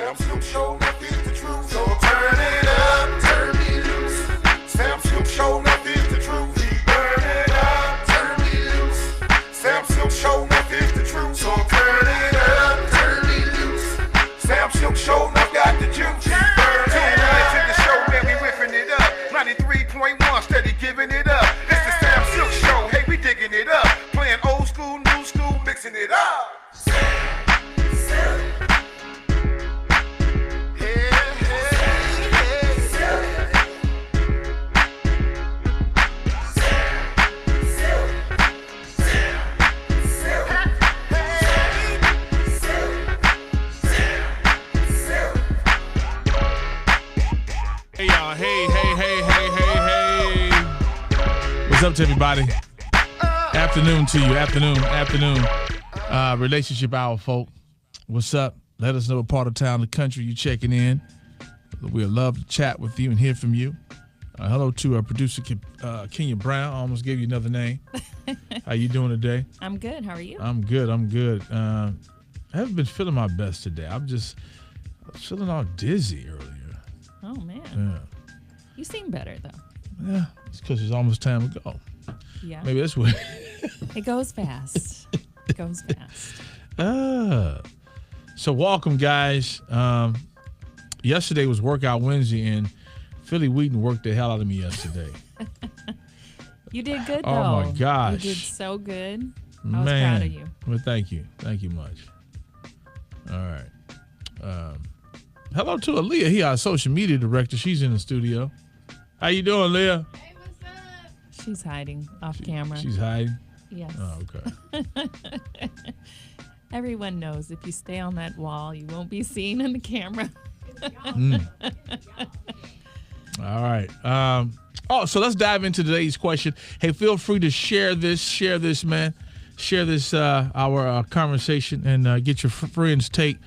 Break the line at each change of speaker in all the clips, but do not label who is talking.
Sam Silk Show, nothing's the truth. So turn it up, turn me loose. Sam Silk Show, nothing's the truth. Turn it up, turn me loose. Sam Silk Show, nothing's the truth. So turn it up, turn me loose. Sam Silk Show, now got the juice. Turn it up. To the show, man, we ripping it up. 93.1, steady giving it up. It's the Sam Silk Show, hey, we digging it up. Playing old school, new school, mixing it up.
Hey y'all, hey. What's up to everybody? Afternoon to you, afternoon. Relationship hour, folk. What's up? Let us know what part of town, the country you checking in. We'd love to chat with you and hear from you. Hello to our producer, Kenya Brown. I almost gave you another name. How you doing today?
I'm good. How are you?
I'm good. I haven't been feeling my best today. I was feeling all dizzy earlier.
Oh, man.
Yeah.
You seem better, though.
Yeah, it's because it's almost time to go.
Yeah.
Maybe that's what.
It goes fast.
So welcome, guys. Yesterday was Workout Wednesday, and Philly Wheaton worked the hell out of me yesterday.
You did good, though.
Oh, my gosh.
You did so good. I was proud of you.
Well, thank you. Thank you much. All right. Hello to Aaliyah. He our social media director. She's in the studio. How you doing, Leah?
Hey, what's up?
She's hiding off camera.
She's hiding?
Yes.
Oh, okay.
Everyone knows if you stay on that wall, you won't be seen in the camera.
All right. So let's dive into today's question. Hey, feel free to share this, man. Share this, our conversation, and get your friends' take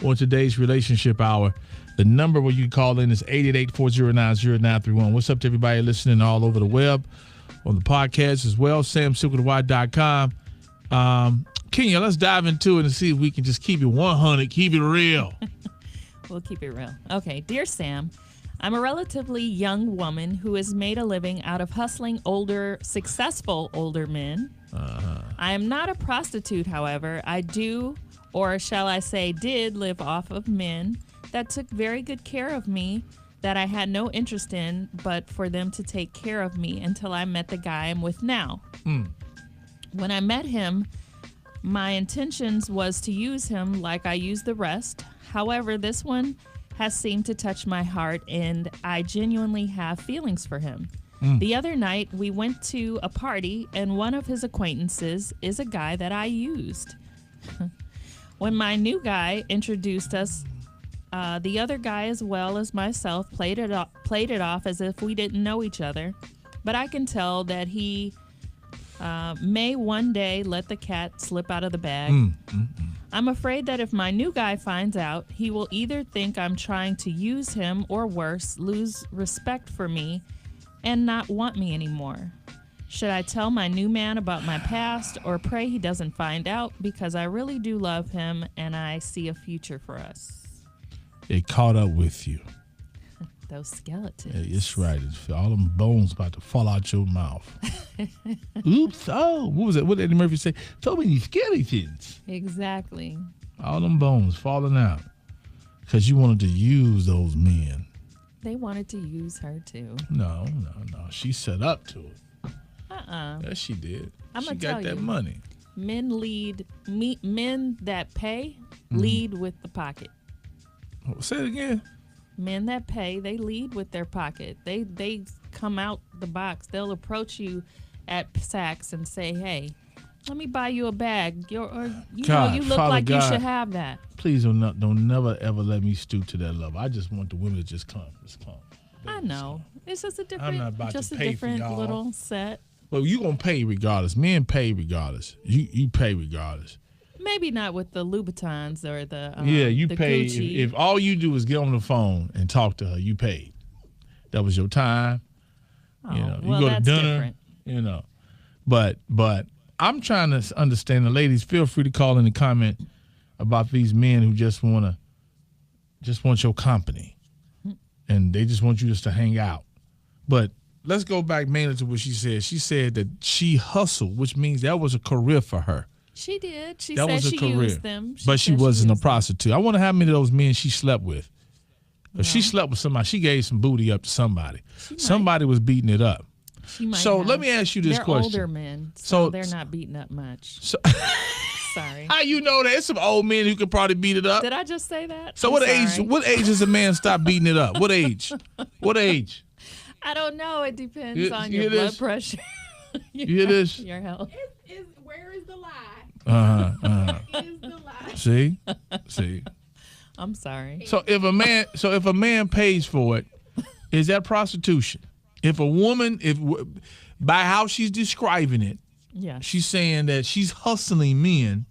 on today's relationship hour. The number where you can call in is 888-409-0931. What's up to everybody listening all over the web, on the podcast as well, samsilkwithawide.com. Kenya, let's dive into it and see if we can just keep it 100, keep it real.
We'll keep it real. Okay, dear Sam, I'm a relatively young woman who has made a living out of hustling successful older men. I am not a prostitute, however. I do, or shall I say did, live off of men that took very good care of me that I had no interest in, but for them to take care of me until I met the guy I'm with now. When I met him, my intentions was to use him like I used the rest. However, this one has seemed to touch my heart, and I genuinely have feelings for him. The other night, we went to a party, and one of his acquaintances is a guy that I used. When my new guy introduced us, the other guy as well as myself played it off as if we didn't know each other. But I can tell that he may one day let the cat slip out of the bag. I'm afraid that if my new guy finds out, he will either think I'm trying to use him or worse, lose respect for me and not want me anymore. Should I tell my new man about my past or pray he doesn't find out, because I really do love him and I see a future for us?
It caught up with you.
Those skeletons.
Yeah, it's right. It's all them bones about to fall out your mouth. Oops. Oh, what was it? What did Eddie Murphy say? So many skeletons.
Exactly.
All them bones falling out. Because you wanted to use those men.
They wanted to use her too.
No. She set up to it. Yes, she did.
She
got that money.
Men that pay lead with the pocket.
Oh, say it again.
Men that pay, they lead with their pocket. They come out the box. They'll approach you at Saks and say, "Hey, let me buy you a bag. You look
Father
like
God,
you should have that."
Please don't never ever let me stoop to that level. I just want the women to just come.
I know. It's just a different,
I'm not about to pay for y'all.
little set.
Well, you gonna pay regardless. Men pay regardless. You pay regardless.
Maybe not with the Louboutins or the
you
the
pay.
Gucci.
If all you do is get on the phone and talk to her, you paid. That was your time.
Well,
you go to
that's
dinner.
different.
But I'm trying to understand. The ladies, feel free to call in and comment about these men who just want to just want your company, and they just want you just to hang out. But let's go back mainly to what she said. She said that she hustled, which means that was a career for her.
She did. She
That
said
was a
she
career,
used them.
but she
said
wasn't a
used them.
prostitute. I wonder how many of those men she slept with. If she slept with somebody, she gave some booty up to somebody. Somebody was beating it up.
She might
So
have.
let me ask you this
They're
question.
older men,
So-
so they're not beating up much.
So,
Sorry.
how you know that? It's some old men who could probably beat it up.
Did I just say that?
So
I'm
what
sorry.
age? What age does a man stop beating it up? What age? What age?
I don't know. It depends
You
on
hear
your blood
this?
pressure.
You hear this?
Your health.
Where is the lie? Is the lie?
See.
I'm sorry.
So if a man pays for it, is that prostitution? If a woman, by how she's describing it,
Yeah.
she's saying that she's hustling men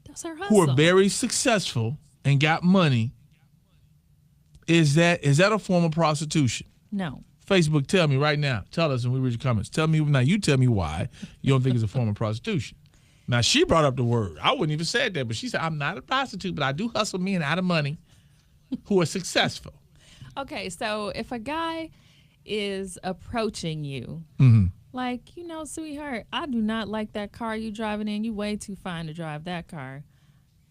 That's her hustle.
who are very successful and got money. Is that a form of prostitution?
No.
Facebook, tell me right now. Tell us when we read your comments. Tell me now. You tell me why you don't think it's a form of prostitution. Now, she brought up the word. I wouldn't even said that, but she said, I'm not a prostitute, but I do hustle men out of money who are successful.
Okay, so if a guy is approaching you, like, sweetheart, I do not like that car you driving in. You way too fine to drive that car.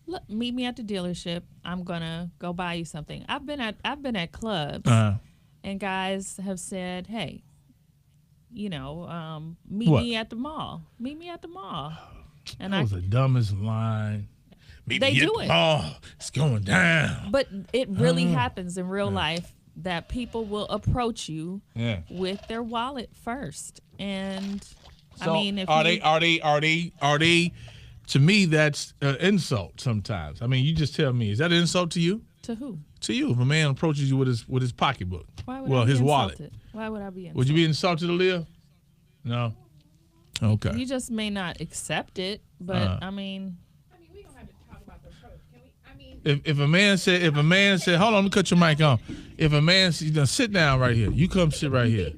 Look, meet me at the dealership. I'm gonna go buy you something. I've been at clubs, and guys have said, hey, meet
What?
me at the mall. Meet me at the mall. And
That was the dumbest line.
They do it.
Oh, it's going down.
But it really happens in real life that people will approach you
Yeah.
with their wallet first. And
So
I mean, if
are
you,
they? To me, that's an insult. Sometimes. I mean, you just tell me. Is that an insult to you?
to who?
To you, if a man approaches you with his pocketbook,
Why would
well,
I be
his wallet.
insulted? Why would I be insulted?
Would you be insulted, Aaliyah? No. Okay.
You just may not accept it, but I mean,
We don't have to talk about the approach. Can we?
If a man said, hold on, let me cut your mic on. If a man said, now sit down right here. You come sit right here.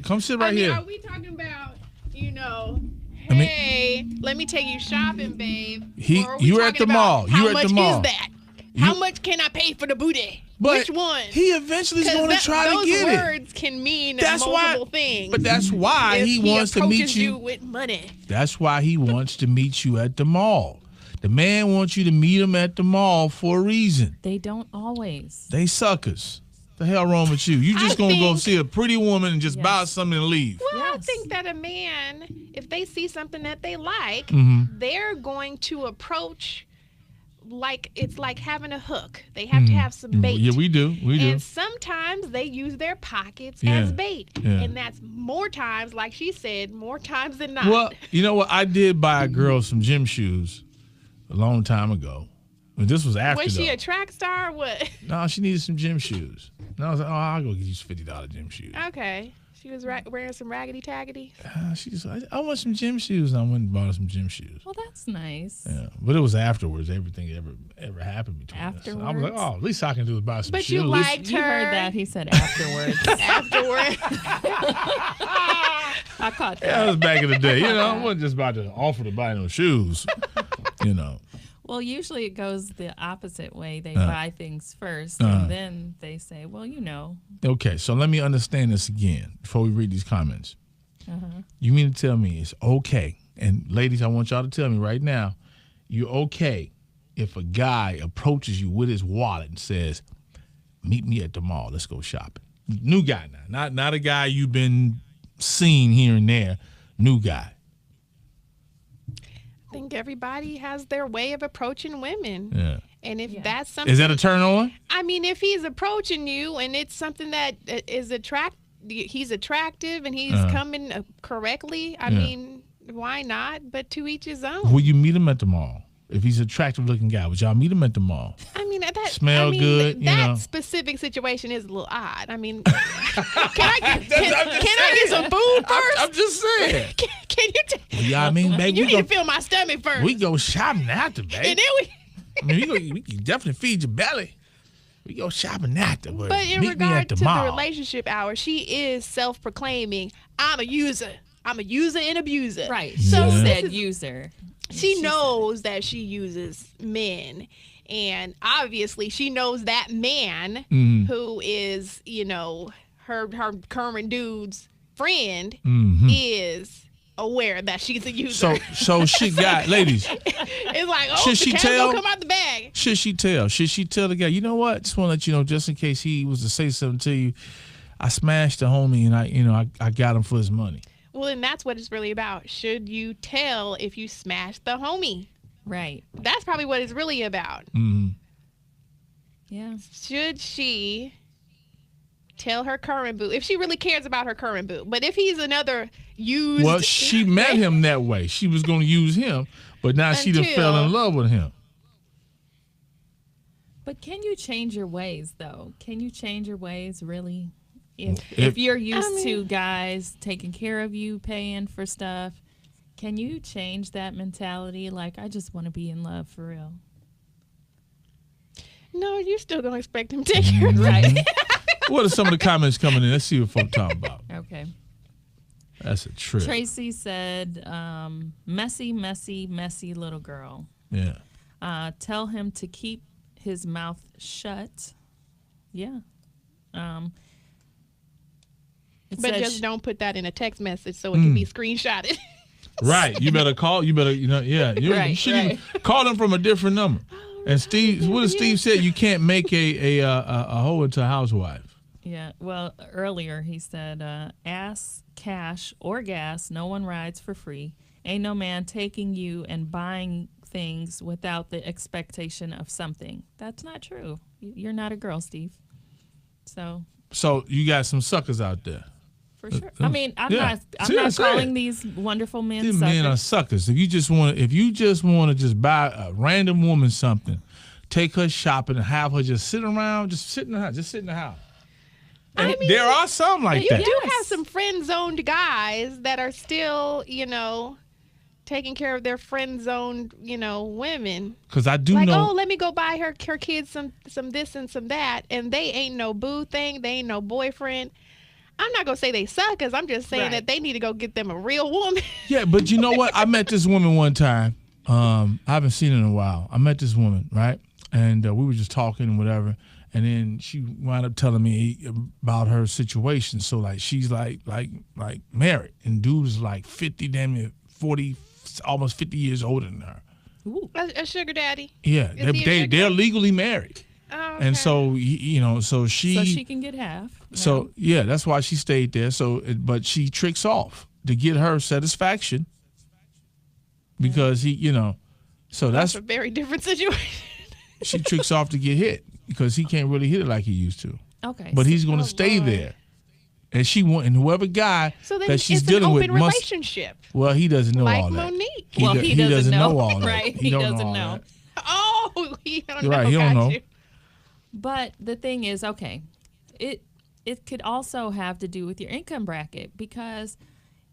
Come sit right here.
Are we talking about,
I mean-
hey, let me take you shopping, babe?
He-
Or are we
you were at
talking
the mall.
about
You were at the mall.
How much is that? How much can I pay for the booty?
But
Which one?
he eventually is going to try to get
those
it.
words can mean
That's why-
multiple things.
But that's why
if
he wants to meet
approaches
you.
with money.
That's why he wants to meet you at the mall. The man wants you to meet him at the mall for a reason.
they don't always.
They suckers. The hell wrong with you? You just
I
gonna go
think-
see a pretty woman and just buy
Yes.
something and leave?
Well, I
Yes.
think that a man, if they see something that they like,
Mm-hmm.
they're going to approach like it's like having a hook. They have to have some bait.
Mm-hmm. Yeah, we do. We do.
And sometimes they use their pockets
Yeah.
as bait.
Yeah.
And that's more times, like she said, more times than not.
Well, you know what? I did buy a girl some gym shoes a long time ago. But this was after
was she
though.
a track star or what?
No, she needed some gym shoes. And I was like, oh, I'll go get you some $50 gym shoes.
Okay. She was wearing some raggedy taggedy.
She just, I want some gym shoes. And I went and bought her some gym shoes.
Well, that's nice.
Yeah, but it was afterwards. Everything ever happened between us. So I was like,
Afterwards?
oh, at least I can do is buy some
But
shoes.
you liked
You
her.
heard that? He said afterwards.
Afterward.
I caught
Yeah,
that.
that was back in the day. I wasn't just about to offer to buy no shoes.
Well, usually it goes the opposite way. They buy things first, and then they say, well,
Okay, so let me understand this again before we read these comments. You mean to tell me it's okay, and ladies, I want y'all to tell me right now, you're okay if a guy approaches you with his wallet and says, meet me at the mall, let's go shopping. New guy now, not a guy you've been seeing here and there, new guy.
I think everybody has their way of approaching women.
Yeah.
And if that's something,
Is that a turn on?
I mean, if he's approaching you and it's something that is he's attractive and he's coming correctly, I mean, why not? But to each his own.
Will you meet him at the mall? If he's an attractive looking guy, would y'all meet him at the mall?
I mean,
Smell good,
That specific situation is a little odd. I mean, can I get some food first?
I'm just saying.
Can you?
Yeah, I mean, baby,
You need to fill my stomach first.
we go shopping after, baby.
and then we.
I mean, we can definitely feed your belly. We go shopping after, but
But in
meet me
regard
at the
to
mall.
the relationship hour, she is self-proclaiming, I'm a user. I'm a user and abuser.
right.
So
She
this
said
is-
user.
She knows that she uses men. And obviously she knows that man who is, her current dude's friend is aware that she's a user.
So she got, ladies.
It's like,
should she tell?
Come out the bag.
Should she tell? Should she tell the guy? You know what? Just want to let you know, just in case he was to say something to you, I smashed the homie and I got him for his money.
Well, and that's what it's really about. Should you tell if you smashed the homie?
Right.
That's probably what it's really about.
Yeah.
Should she tell her current boo if she really cares about her current boo? But if he's another used...
Well, she met him that way. She was going to use him, but now she done fell in love with him.
But can you change your ways, though? Can you change your ways, really? If you're used to guys taking care of you, paying for stuff, can you change that mentality? Like, I just want to be in love for real.
No, you still don't expect him to take care of
Right.
What are some of the comments coming in? Let's see what folks talking about.
Okay.
That's a trip.
Tracy said, messy, messy, messy little girl.
Yeah.
Tell him to keep his mouth shut. Yeah.
But just don't put that in a text message so it can be screenshotted.
Right. You better call. You better, you should even call them from a different number. And Steve, what did Steve said? You can't make a hoe into a housewife.
Yeah. Well, earlier he said, ass, cash, or gas, no one rides for free. Ain't no man taking you and buying things without the expectation of something. That's not true. You're not a girl, Steve. So
you got some suckers out there.
For sure. I mean, I'm not calling these wonderful men
These
suckers.
men are suckers. If you just want to buy a random woman something, take her shopping and have her just sit around, just sit in the house. And there are some like that.
You do have some friend-zoned guys that are still, taking care of their friend-zoned, women.
Because I do
like,
know.
oh, let me go buy her kids some this and some that, and they ain't no boo thing. They ain't no boyfriend. I'm not going to say they suck, because I'm just saying that they need to go get them a real woman.
Yeah, but you know what? I met this woman one time. I haven't seen her in a while. I met this woman, right? And we were just talking and whatever. And then she wound up telling me about her situation. So, like, she's like married. And dude is like 50, damn near 40, almost 50 years older than her.
Ooh. A sugar daddy?
Yeah, they're legally married.
Oh, okay.
And so, so she
can get half.
So, yeah, that's why she stayed there. So, but she tricks off to get her satisfaction because so that's
a very different situation.
She tricks off to get hit because he can't really hit it like he used to.
Okay.
But he's going to stay there. And and whoever guy that she's dealing with must.
Relationship.
Well, he doesn't know
like
all that.
Monique.
He doesn't know all that.
Right. He doesn't know.
Oh, he don't know.
Right, he don't know.
You.
But the thing is, okay, it could also have to do with your income bracket because,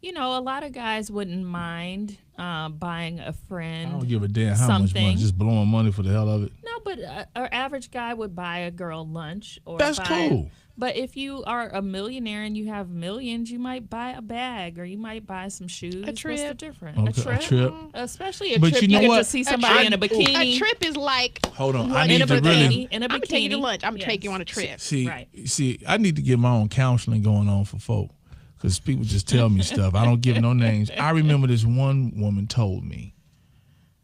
a lot of guys wouldn't mind buying a friend.
I don't give a damn how much money, just blowing money for the hell of it.
No, but an average guy would buy a girl lunch or
that's cool.
But if you are a millionaire and you have millions, you might buy a bag or you might buy some shoes.
A trip.
What's the difference?
Okay, a trip.
Especially a
But
trip.
you know
get
what?
to see somebody in a bikini.
A trip is like.
Hold on.
In
I need
a
to really.
In a bikini.
I'm going to take you to lunch. I'm going to take you on a trip.
See, I need to get my own counseling going on for folk because people just tell me stuff. I don't give no names. I remember this one woman told me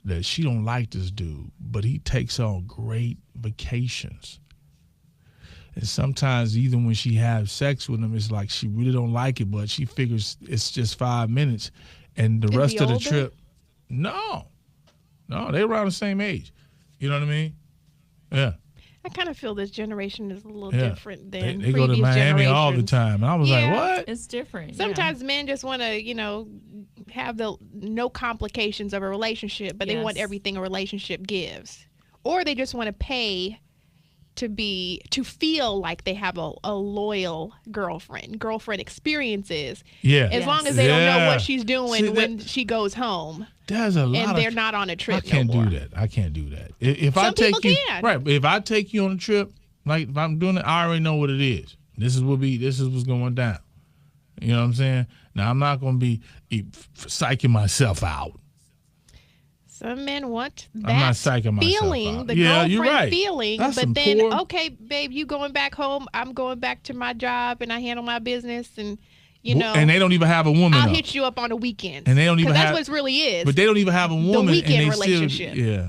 that she don't like this dude, but he takes her on great vacations. And sometimes even when she has sex with him, it's like she really don't like it, but she figures it's just 5 minutes. And the rest of the trip, no, they're around the same age. You know what I mean? Yeah.
I kind of feel this generation is a little different than
they go to Miami all the time. And I was like, what?
It's different.
Sometimes men just want to, have the no complications of a relationship, but they want everything a relationship gives. Or they just want to pay to feel like they have a loyal girlfriend experiences.
Yeah.
As long as they don't know what she's doing when she goes home.
There's a lot
and they're not on a trip.
I can't do that. I can't do that. If I take you right, if I take you on a trip, like if I'm doing it, I already know what it is. This is what's going down. You know what I'm saying? Now I'm not going to be psyching myself out.
Some men want
I'm
that
not psyching myself
feeling,
out.
the
Yeah, you're
girlfriend
right.
feeling,
That's
but
some
then,
poor-
okay, babe, you going back home, I'm going back to my job, and I handle my business, and, you know.
And they don't even have a woman
I'll
up.
hit you up on the weekends.
And they don't even
'Cause
have-
that's what it really is.
But they don't even have a woman.
weekend
and they
relationship.
Still, yeah.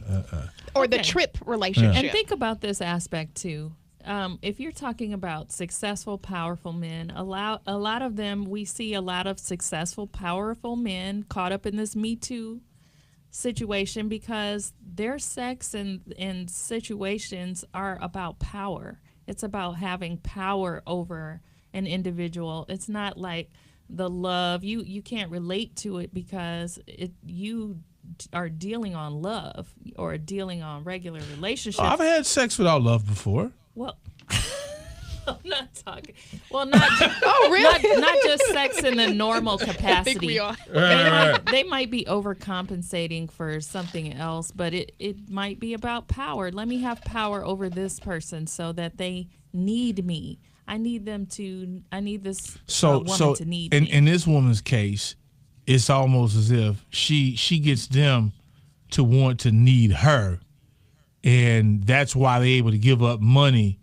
Or the
Okay.
trip relationship.
And think about this aspect too. If you're talking about successful, powerful men, a lot of them, we see a lot of successful, powerful men caught up in this Me Too situation because their sex and situations are about power. It's about having power over an individual. It's not like the love. You can't relate to it because you are dealing on love or dealing on regular relationships.
I've had sex without love before.
Well, I'm not talking. Well, not
Oh, really?
not just sex in the normal
I
capacity.
think we are.
They might be overcompensating for something else, but it might be about power. Let me have power over this person so that they need me. I need this woman to need me.
In this woman's case, it's almost as if she gets them to want to need her, and that's why they're able to give up money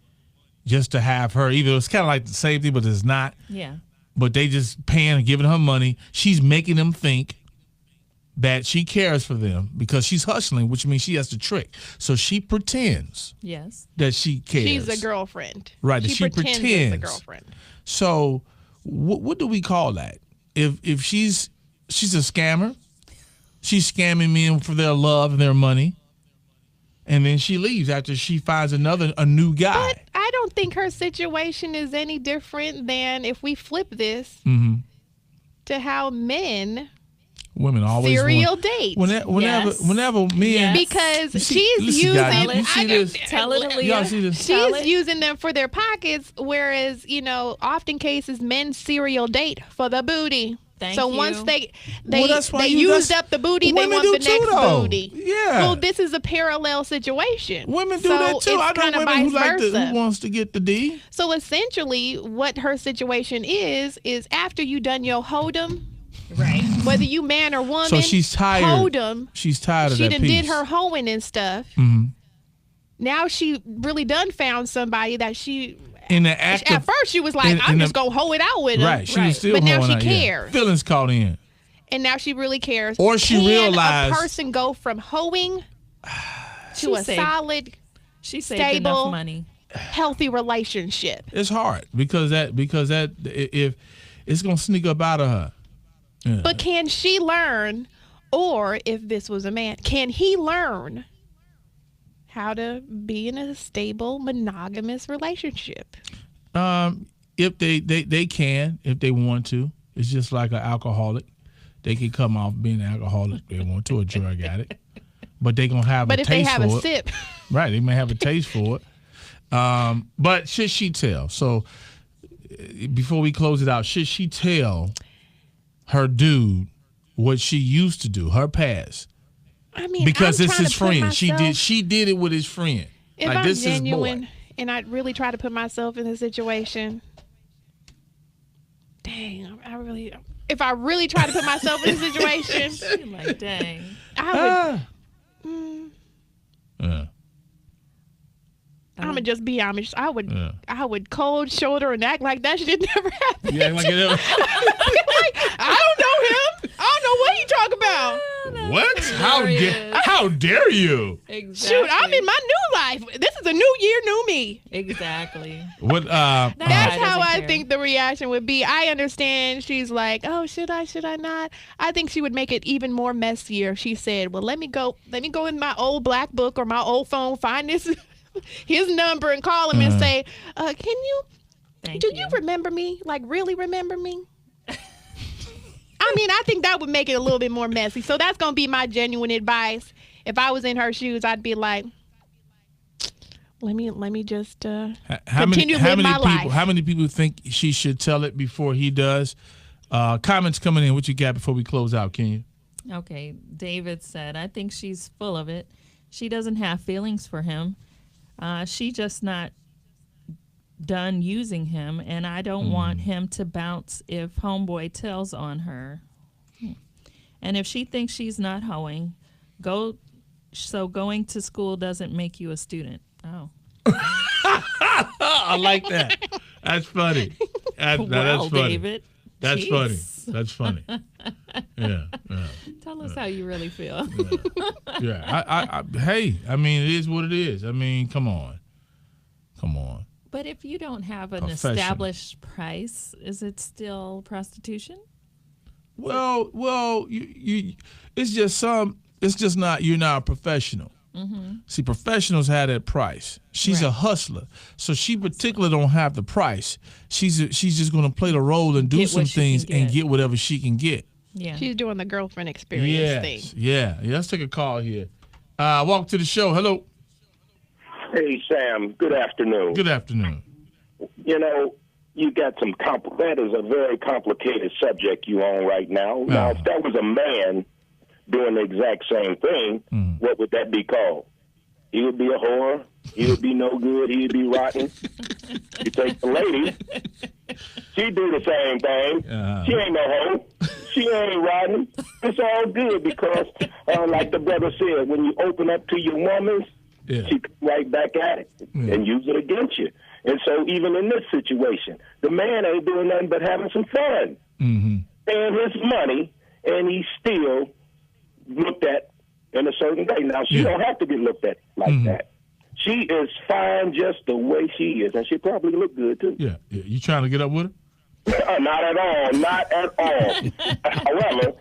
just to have her. Either it's kind of like the same thing, but it's not.
Yeah.
But they just paying and giving her money. She's making them think that she cares for them because she's hustling, which means she has to trick. So she pretends
Yes.
that she cares.
She's a girlfriend.
Right,
She
she
pretends. As a
pretends.
girlfriend.
So what do we call that? If she's a scammer, she's scamming men for their love and their money, and then she leaves after she finds a new guy.
But I don't think her situation is any different than if we flip this
Mm-hmm.
to how men
Women always
serial
want,
dates.
whenever
Yes.
men.
Yes.
Because
You see-
she's
listen,
using
guys, you see this?
Tell it, Aaliyah.
Y'all see this?
Tell
She's
it.
using them for their pockets, whereas, often cases men serial date for the booty.
Thank
so
you.
once they
Well, that's why
used
that's-
up the booty, they
women
want
do
the
too,
next
though.
booty.
Yeah.
Well, this is a parallel situation.
Women do
so
that too.
It's
I know
kinda
women who
vice versa.
who wants to get the D.
So essentially, what her situation is after you done your hoedom,
Right.
whether you man or woman,
So she's tired.
hoedom,
She's tired of
she
that
done
piece.
did her hoeing and stuff.
Mhm.
Now she really done found somebody that she.
In the act
At
of,
first, she was like,
in
"I'm
the-
just gonna hoe it out with him."
right, she was still
But now
hoeing
she
out, yeah.
cares,
Feelings caught in.
and now she really cares.
Or she
Can
realized-
a person go from hoeing
She
to a
saved-
solid,
She saved
stable-
enough money.
healthy relationship?
It's hard because if it's gonna sneak up out of her. Yeah.
But can she learn, or if this was a man, can he learn how to be in a stable monogamous relationship?
If they can, if they want to. It's just like an alcoholic. They can come off being an alcoholic if they want to, a drug addict. But they gonna have
But
a
if they
taste
have
for
a
it.
sip,
Right, they may have a taste for it. But should she tell? So before we close it out, should she tell her dude what she used to do, her past?
I mean,
Because
I'm
it's
trying
his
to put
friend.
myself-
She did it with his friend.
If
like
I'm
this is
genuine
boy.
and I really try to put myself in the situation, dang, if I really try to put myself in the situation,
You're like, dang.
I would.
Yeah.
I'm gonna just be honest. I would.
Yeah.
I would cold shoulder and act like that shit never happened.
Yeah, like it
like, I don't know him. I don't know what he talk about.
what?
Hilarious.
How dare you?
Exactly.
Shoot, I'm in my new life. This is a new year, new me.
Exactly.
What?
That's
guy
how
doesn't
I
care.
think the reaction would be. I understand. She's like, oh, should I not? I think she would make it even more messier. If she said, well, let me go in my old black book or my old phone, find his number and call him and say, can you?
Thank
Do you remember me? Like, really remember me? I mean, I think that would make it a little bit more messy. So that's going to be my genuine advice. If I was in her shoes, I'd be like, let me just continue to live my life.
How many people think she should tell it before he does? Comments coming in. What you got before we close out, Kenya?
Okay. David said, I think she's full of it. She doesn't have feelings for him. She just not done using him, and I don't want him to bounce if homeboy tells on her. And if she thinks she's not hoeing, Going to school doesn't make you a student. Oh.
I like that. That's funny. That's funny.
David.
That's
Jeez.
funny. That's funny. Yeah.
Tell us how you really feel.
Yeah. Hey, I mean, it is what it is. I mean, come on.
But if you don't have an established price, is it still prostitution?
Well, you it's just not, you're not a professional. Mm-hmm. See, professionals have that price. She's a hustler, so she particularly don't have the price. She's just going to play the role and do some things and get whatever she can get.
Yeah,
she's doing the girlfriend experience thing.
Yeah. Let's take a call here. Welcome to the show. Hello.
Hey, Sam. Good afternoon.
Good afternoon.
You know, you got that is a very complicated subject you on right now. Now, if that was a man doing the exact same thing, what would that be called? He would be a whore. He would be no good. He would be rotten. You take the lady, she do the same thing. She ain't no hoe. She ain't rotten. It's all good because, like the brother said, when you open up to your woman, she come right back at it and use it against you. And so even in this situation, the man ain't doing nothing but having some fun. Paying his money, and he's still looked at in a certain way. Now, she don't have to get looked at like that. She is fine just the way she is, and she probably look good, too.
Yeah. You trying to get up with her?
Not at all. Not at all. However,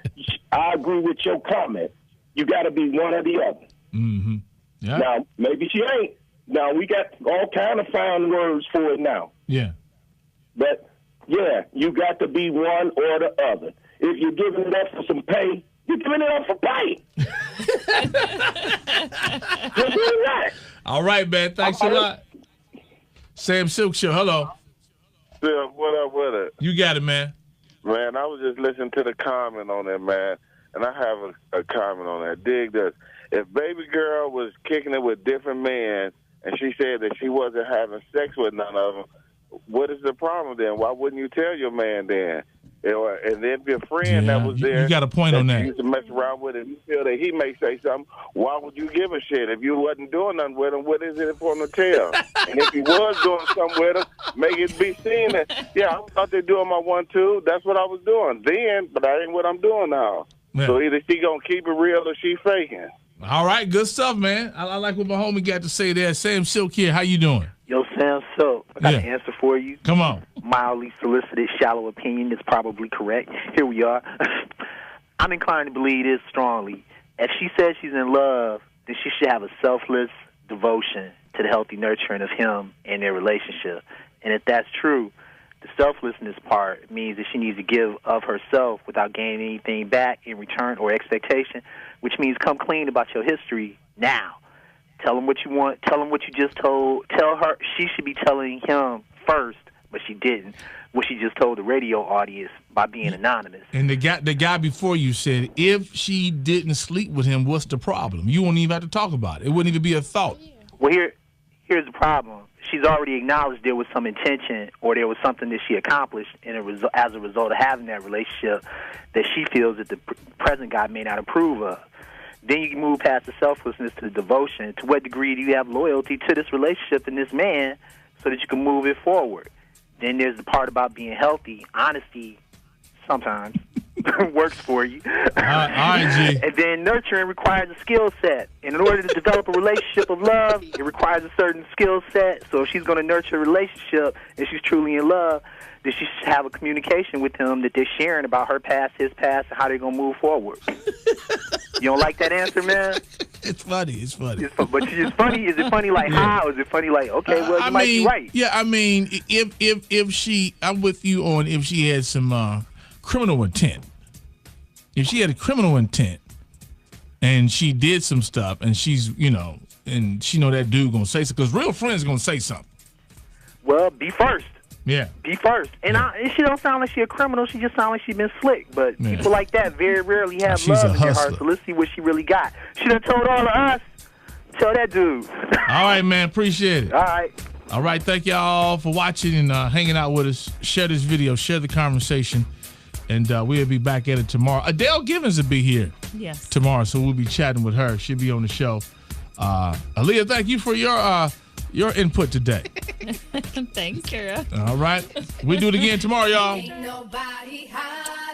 I agree with your comment. You got to be one or the other.
Mm-hmm. Yeah.
Now, maybe she ain't. Now, we got all kind of fine words for it now.
Yeah.
But, yeah, you got to be one or the other. If you're giving it up for some pay, you're giving it up for pay. You're doing that.
All right, man. Thanks a lot. Sam Silk Show. Hello.
Phil, what up with it?
You got it, man.
Man, I was just listening to the comment on that, man, and I have a comment on that. Dig this. If baby girl was kicking it with different men and she said that she wasn't having sex with none of them, what is the problem then? Why wouldn't you tell your man then? And then if your friend that was there,
you got a point on that.
You used to mess around with him. You feel that he may say something. Why would you give a shit if you wasn't doing nothing with him? What is it for him to tell? And if he was doing something with him, make it be seen that I was out there doing my 1-2. That's what I was doing then, but that ain't what I'm doing now. Yeah. So either she gonna keep it real or she faking.
All right, good stuff, man. I like what my homie got to say there. Sam Silk here. How you doing?
Yo, Sam Silk. I got an answer for you.
Come on.
Mildly solicited, shallow opinion is probably correct. Here we are. I'm inclined to believe this strongly. If she says she's in love, then she should have a selfless devotion to the healthy nurturing of him and their relationship. And if that's true, the selflessness part means that she needs to give of herself without gaining anything back in return or expectation, which means come clean about your history now. Tell him what you want. Tell him what you just told. Tell her she should be telling him first, but she didn't. What she just told the radio audience by being anonymous.
And the guy before you said, if she didn't sleep with him, what's the problem? You won't even have to talk about it. It wouldn't even be a thought.
Well, here's the problem. She's already acknowledged there was some intention or there was something that she accomplished as a result of having that relationship that she feels that the present guy may not approve of. Then you can move past the selflessness to the devotion. To what degree do you have loyalty to this relationship and this man so that you can move it forward? Then there's the part about being healthy. Honesty sometimes works for you.
All right, G.
And then nurturing requires a skill set. And in order to develop a relationship of love, it requires a certain skill set. So if she's going to nurture a relationship and she's truly in love, then she should have a communication with him that they're sharing about her past, his past, and how they're going to move forward. You don't like that answer, man?
It's funny.
But it's funny. Is it funny like how? Is it funny like, okay, well, you might be right?
Yeah, I mean, if she, I'm with you on if she had some criminal intent. If she had a criminal intent and she did some stuff and she's, and she know that dude going to say something, because real friends going to say something.
Well, be first.
Yeah.
Be first. And she don't sound like she a criminal. She just sound like she been slick. But people like that very rarely have love in their heart. So let's see what she really got. She done told all of us. Tell that dude.
All right, man. Appreciate it.
All right.
Thank y'all for watching and hanging out with us. Share this video. Share the conversation. And we'll be back at it tomorrow. Adele Givens will be here tomorrow, so we'll be chatting with her. She'll be on the show. Aaliyah, thank you for your input today.
Thanks, Kara.
All right. We do it again tomorrow, y'all.
Ain't nobody high.